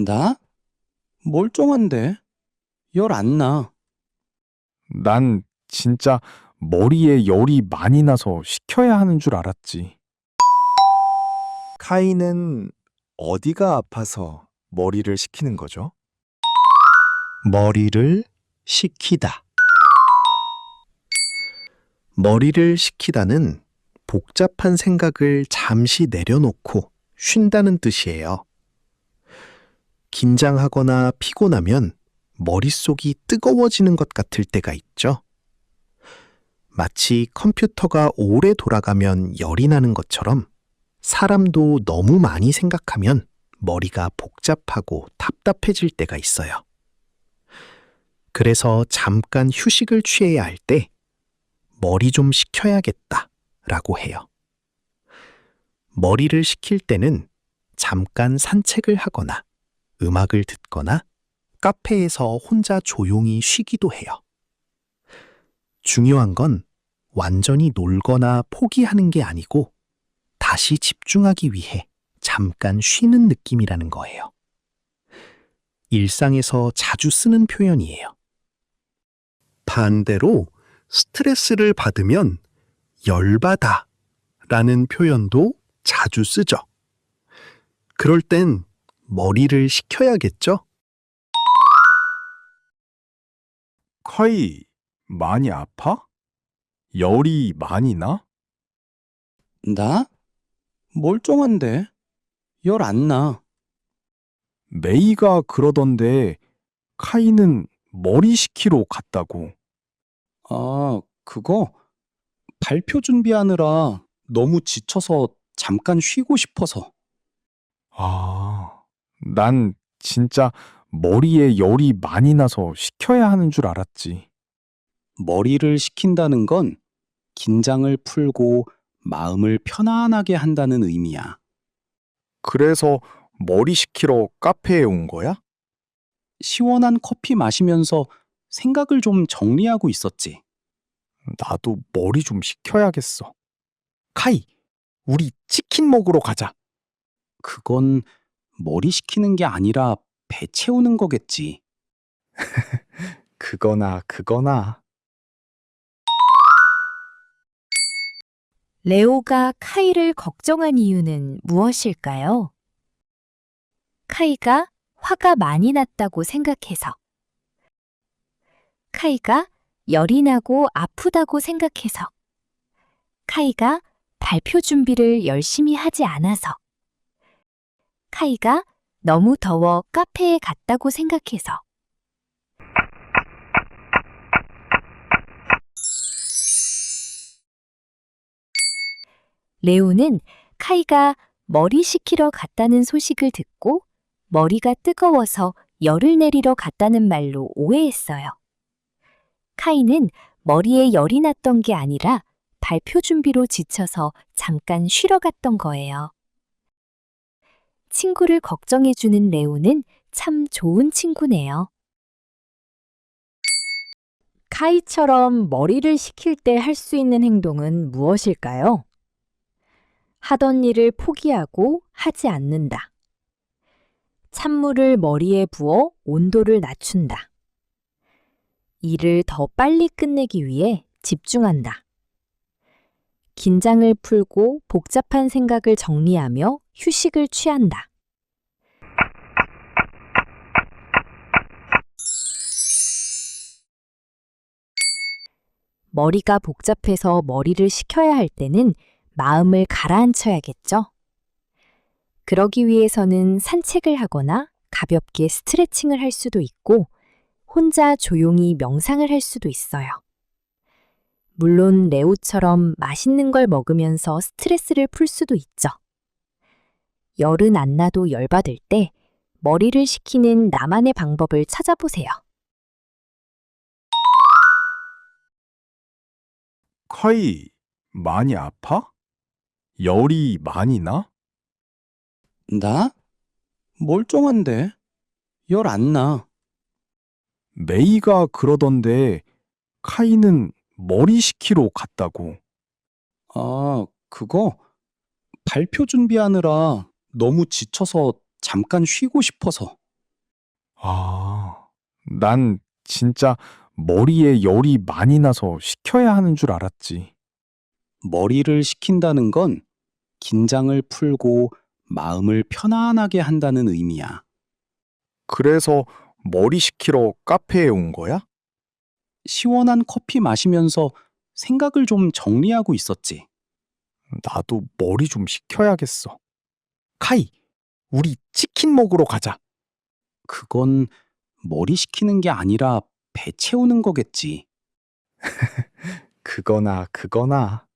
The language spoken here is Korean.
나? 멀쩡한데? 열 안 나. 난 진짜 머리에 열이 많이 나서 식혀야 하는 줄 알았지. 카이는 어디가 아파서 머리를 식히는 거죠? 머리를 식히다. 머리를 식히다는 복잡한 생각을 잠시 내려놓고 쉰다는 뜻이에요. 긴장하거나 피곤하면 머릿속이 뜨거워지는 것 같을 때가 있죠. 마치 컴퓨터가 오래 돌아가면 열이 나는 것처럼 사람도 너무 많이 생각하면 머리가 복잡하고 답답해질 때가 있어요. 그래서 잠깐 휴식을 취해야 할 때 머리 좀 식혀야겠다 라고 해요. 머리를 식힐 때는 잠깐 산책을 하거나 음악을 듣거나 카페에서 혼자 조용히 쉬기도 해요. 중요한 건 완전히 놀거나 포기하는 게 아니고 다시 집중하기 위해 잠깐 쉬는 느낌이라는 거예요. 일상에서 자주 쓰는 표현이에요. 반대로 스트레스를 받으면 열받아 라는 표현도 자주 쓰죠. 그럴 땐 머리를 식혀야겠죠? 카이, 많이 아파? 열이 많이 나? 나? 멀쩡한데? 열 안 나. 메이가 그러던데 카이는 머리 식히러 갔다고. 아, 그거? 발표 준비하느라 너무 지쳐서 잠깐 쉬고 싶어서. 아, 난 진짜 머리에 열이 많이 나서 식혀야 하는 줄 알았지. 머리를 식힌다는 건 긴장을 풀고 마음을 편안하게 한다는 의미야. 그래서 머리 식히러 카페에 온 거야? 시원한 커피 마시면서 생각을 좀 정리하고 있었지. 나도 머리 좀 식혀야겠어. 카이, 우리 치킨 먹으러 가자. 그건 머리 식히는 게 아니라 배 채우는 거겠지. 그거나. 레오가 카이를 걱정한 이유는 무엇일까요? 카이가 화가 많이 났다고 생각해서, 카이가 열이 나고 아프다고 생각해서, 카이가 발표 준비를 열심히 하지 않아서, 카이가 너무 더워 카페에 갔다고 생각해서. 레오는 카이가 머리 식히러 갔다는 소식을 듣고 머리가 뜨거워서 열을 내리러 갔다는 말로 오해했어요. 카이는 머리에 열이 났던 게 아니라 발표 준비로 지쳐서 잠깐 쉬러 갔던 거예요. 친구를 걱정해주는 레오는 참 좋은 친구네요. 카이처럼 머리를 식힐 때 할 수 있는 행동은 무엇일까요? 하던 일을 포기하고 하지 않는다. 찬물을 머리에 부어 온도를 낮춘다. 일을 더 빨리 끝내기 위해 집중한다. 긴장을 풀고 복잡한 생각을 정리하며 휴식을 취한다. 머리가 복잡해서 머리를 식혀야 할 때는 마음을 가라앉혀야겠죠? 그러기 위해서는 산책을 하거나 가볍게 스트레칭을 할 수도 있고 혼자 조용히 명상을 할 수도 있어요. 물론 레오처럼 맛있는 걸 먹으면서 스트레스를 풀 수도 있죠. 열은 안 나도 열받을 때 머리를 식히는 나만의 방법을 찾아보세요. 카이, 많이 아파? 열이 많이 나? 나? 멀쩡한데? 열 안 나. 메이가 그러던데 카이는 머리 식히러 갔다고. 아, 그거? 발표 준비하느라 너무 지쳐서 잠깐 쉬고 싶어서. 난 진짜 머리에 열이 많이 나서 식혀야 하는 줄 알았지. 머리를 식힌다는 건 긴장을 풀고 마음을 편안하게 한다는 의미야. 그래서 머리 식히러 카페에 온 거야? 시원한 커피 마시면서 생각을 좀 정리하고 있었지. 나도 머리 좀 식혀야겠어. 카이, 우리 치킨 먹으러 가자. 그건 머리 식히는 게 아니라 배 채우는 거겠지. 그거나.